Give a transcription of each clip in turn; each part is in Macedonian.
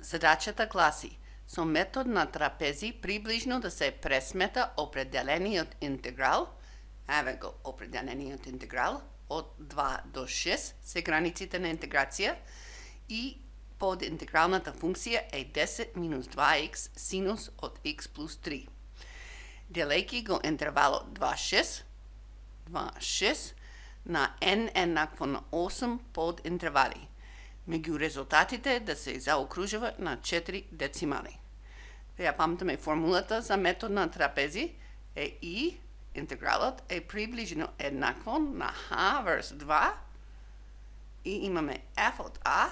Задачата гласи: со метод на трапези приближно да се пресмета определениот интеграл, еве го определениот интеграл, од 2 до 6 се границите на интеграција и подинтегралната функција е 10 минус 2x синус од x плюс 3. Делејќи го интервалот 2,6 на n еднакво на 8 подинтервали. Меѓу резултатите да се заокружува на 4 децимали. Ја памтиме формулата за метод на трапези е и интегралот е приближно еднакво на h врз 2 и имаме f од a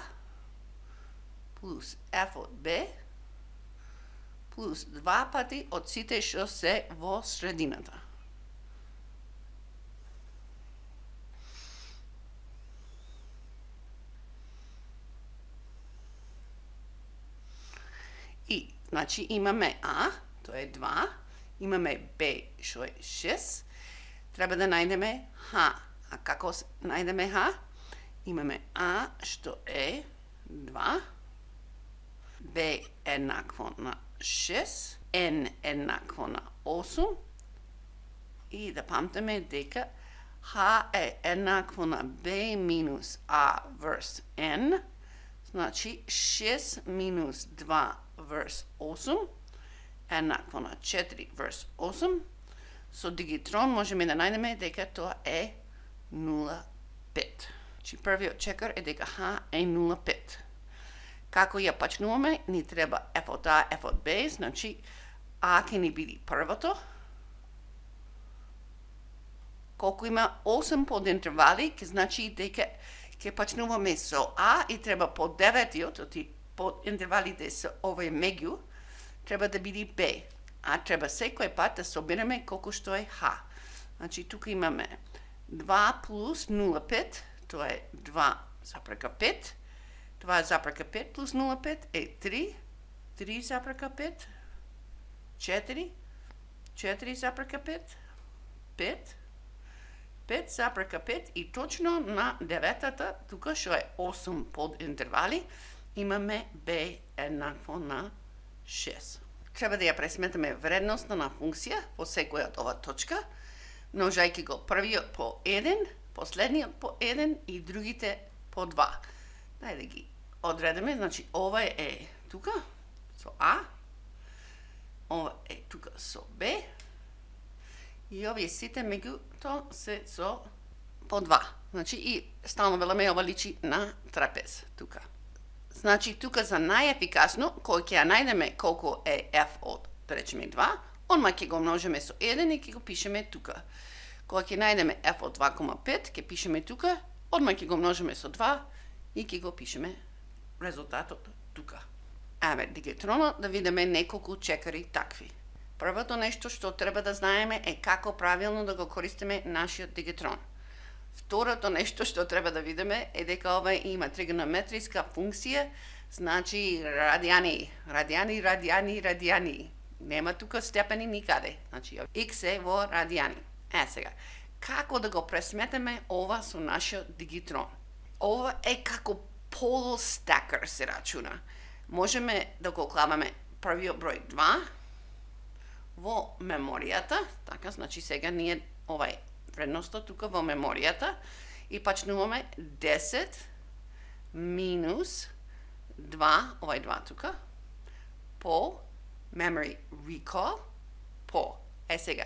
плюс f од b плюс 2 пати од сите што се во средината. И, значи, имаме А, тоа е 2, имаме Б, што е 6, треба да најдеме Х. А како најдеме Х? Имаме А, што е 2, Б еднакво на 6, N еднакво на 8, и да памтиме дека Х е еднакво на Б минус А врз N, значи 6 минус 2 врз 8 еднакво на 4 врз 8. Со дигитрон можеме да најдеме дека тоа е 0,5. Значи првиот чекор е дека Х е 0,5. Како ја пачнуваме, ни треба f од A, f од B, значи А ќе ни биде првото. Колку има 8 подинтервали, ќе значи дека ќе пачнуваме со А и треба по 9-иот, под интервалите со овој меѓу, треба да биде Б. А треба секој пат да собереме колку што е Х. Значи, тука имаме 2 плюс 0,5, тоа е 2 запрека 5. 2 запрека 5 плюс 0,5 е 3. 3 запрека 5, 4. 4 запрека 5, 5. 5 запрека 5 и точно на деветата, тука што е 8 подинтервали, имаме b еднакво на 6. Треба да ја пресметаме вредноста на функција по секоја од ова точка, множајќи го првиот по 1, последниот по 1 и другите по 2. Дај да ги одредиме, значи ова е тука со А, ова е тука со Б и овие сите меѓуто се со по 2. Значи и стално веламе ова личи на трапез тука. Значи, тука за најефикасно, кој ќе ја најдеме колку е f од, да речеме 2, онма ќе го множиме со 1 и ќе го пишеме тука. Кога ќе најдеме f од 2,5, ќе пишеме тука, одма ќе го множиме со 2 и ќе го пишеме резултатот тука. Еве, дигитронот да видиме неколку чекари такви. Првото нешто што треба да знаеме е како правилно да го користиме нашиот дигитрон. Второто нешто што треба да видиме е дека ова има тригонометриска функција, значи радијани. Нема тука степени никаде. Значи x е во радијани. Сега, како да го пресметеме ова со нашиот дигитрон? Ова е како полустакер се рачуна. Можеме да го клаваме првиот број 2 во меморијата, така, значи сега ние овај вредноста тука во меморијата и пачнуваме 10 минус 2, овај 2 тука, по memory recall, по. Сега,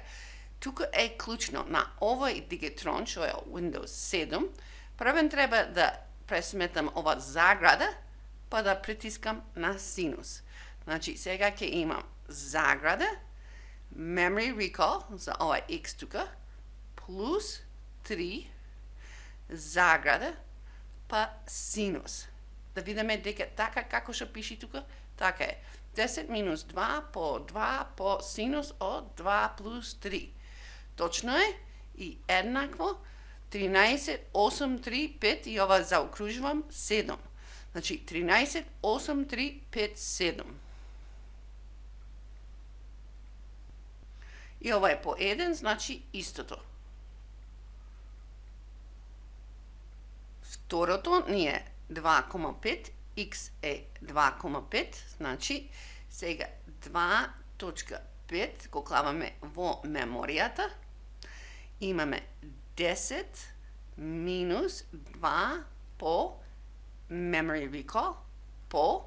тука е клучно на овој дигитрон, што е Windows 7, првен треба да пресметам ова заграда, па да притискам на синус. Значи, сега ќе имам заграда, memory recall, за овај x тука, плюс 3 заграда па синус. Да видиме дека така како што пиши тука, така е. 10 минус 2 по синус од 2 плюс 3. Точно е и еднакво 13, 8, 3, 5 и ова заокружувам 7. Значи 13, 8, 3, 5, 7. И ова е по 1, значи истото. Второто ни е 2,5 x е 2,5, значи сега 2.5 го клаваме во меморијата. Имаме 10 минус 2 по memory recall по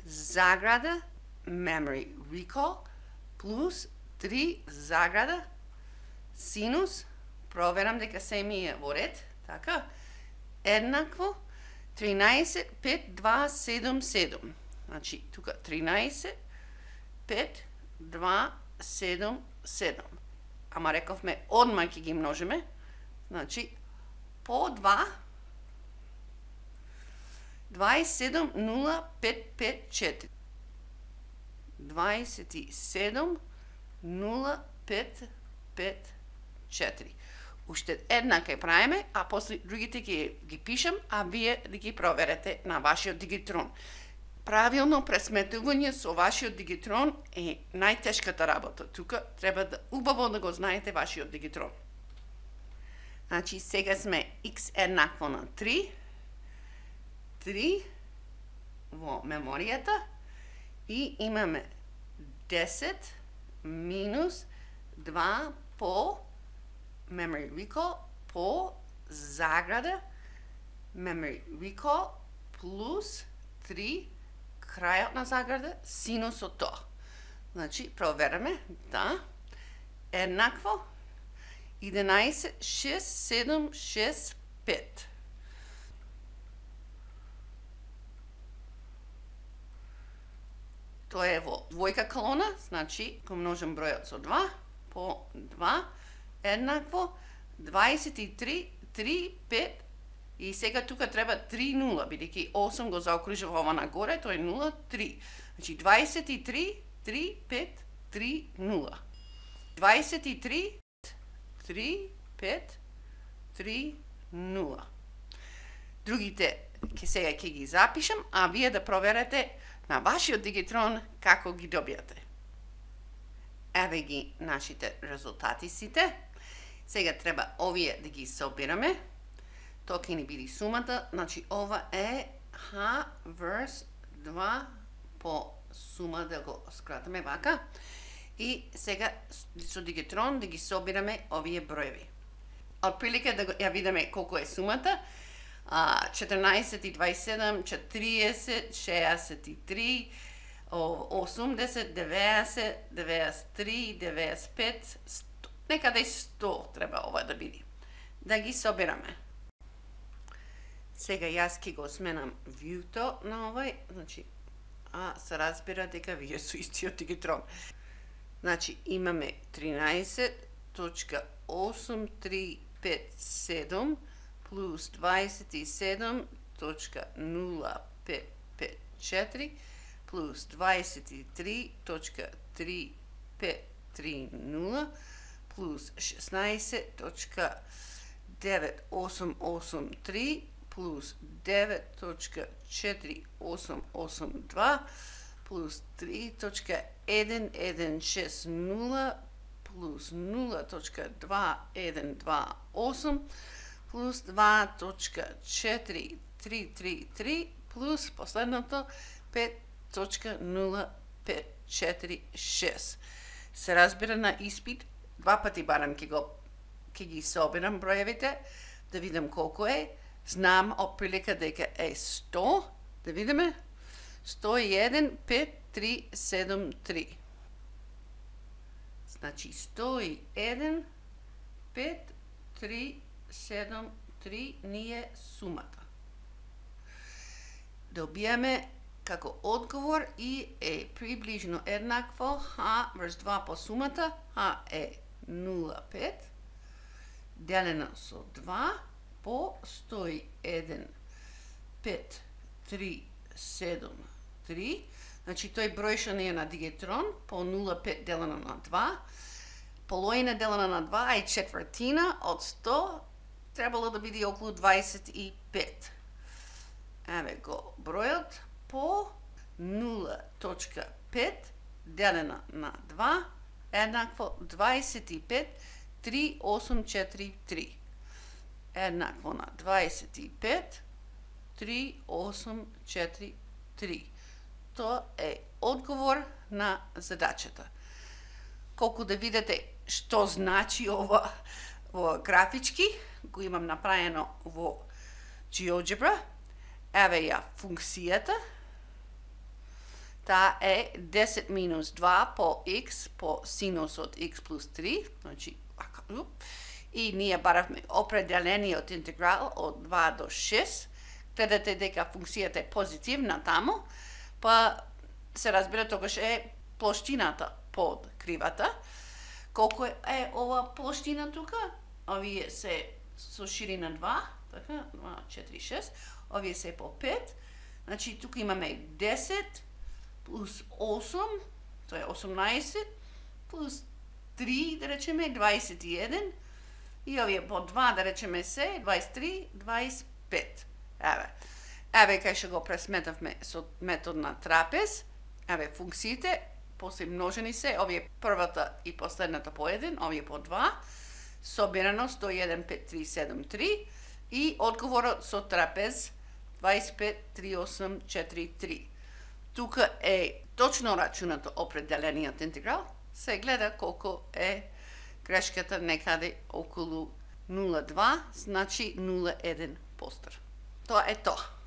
заграда memory recall плюс 3 заграда синус, проверам дека се ми е во ред, така, еднакво 13, 5, 2, 7, 7. Значи, тука 13, 5, 2, 7, 7. Ама рековме, одма ќе ги множиме. Значи, по 2, 27, 0, 5, 5, 4. 27, 0, 5, 5, 4. Уште една ќе правиме, а после другите ги пишам, а вие да ги проверете на вашиот дигитрон. Правилно пресметување со вашиот дигитрон е најтешката работа. Тука треба да убаво да го знаете вашиот дигитрон. Значи сега сме x еднакво на 3, 3 во меморијата и имаме 10 минус 2 по memory recall по заграда memory recall плюс 3 крајот на заграда синус од тоа. Значи, провераме, да, еднакво 11, 6, 7, 6, 5. Тоа е во двојка колона, значи, го множам бројот со 2 по 2 еднакво 23, 3, 5 и сега тука треба 3 0, бидејќи 8 го заокружува ова нагоре, тоа е 0, 3. Значи 23, 3, 5, 3, 0. 23, 3, 5, 3, 0. Другите сега ќе ги запишам, а вие да проверете на вашиот дигитрон како ги добијате. Еве ги нашите резултати сите. Сега треба овие да ги собираме. Тоа ќе ни биде сумата. Значи ова е H верс 2 по сума, да го скратаме вака. И сега со дигитрон да ги собираме овие броеви. Отприлика да ја видиме колку е сумата. 14 и 27, 40, 63, 80, 90, 93, 95, 100. Некаде 100 треба ова да биде. Да ги собираме. Сега јас ќе го сменам вјуто на овој, значи, се разбира дека вие со истиот дигитрон. Значи, имаме 13.8357 плюс 27.0554 плюс 23.3530 плюс 16.9883 плюс 9.4882 плюс 3.1160 плюс 0.2128 плюс 2.4333 плюс последното 5.0546. Се разбира на испит, два пати барам ќе ги собирам броевите, да видам колку е. Знам отприлика дека е 100, да видиме. 101, 5, 3, 7, 3. Значи 101, 5, 3, 7, 3 ни е сумата. Добијаме како одговор и е приближно еднакво H врз 2 по сумата. H е 0,5 делено со 2 по 101, 5, 3, 7, 3. Значи тој број што не е на дигитрон по 0,5 делено на 2. Половина делено на 2 е четвртина од 100. Требало да биде околу 25. Еве го бројот по 0.5 делено на 2 еднакво 25.3843. Еднакво на 25 3,843. Тоа е одговор на задачата. Колку да видите што значи ова графички, го имам направено во GeoGebra. Еве ја функцијата. Таа е 10 минус 2 по x по синус од x плюс 3. Значи, и ние баравме определениот интеграл од 2 до 6. Гледате дека функцијата е позитивна таму, па се разбира тогаш е плоштината под кривата. Колку е ова плоштина тука? Овие се со ширина 2, така, 2, 4, 6. Овие се по 5. Значи, тука имаме 10 плюс 8, тоа е 18, плюс 3, да речеме, 21. И овие по 2, да речеме се, 23, 25. Еве кај што го пресметавме со метод на трапез. Еве функциите, после множени се, овие првата и последната по 1, овие по 2, собирано 101,5373 и одговорот со трапез 25,3843. Тука е точно рачунато определениот интеграл. Се гледа колку е грешката некаде околу 0,2, значи 0,1 постер. Тоа е тоа.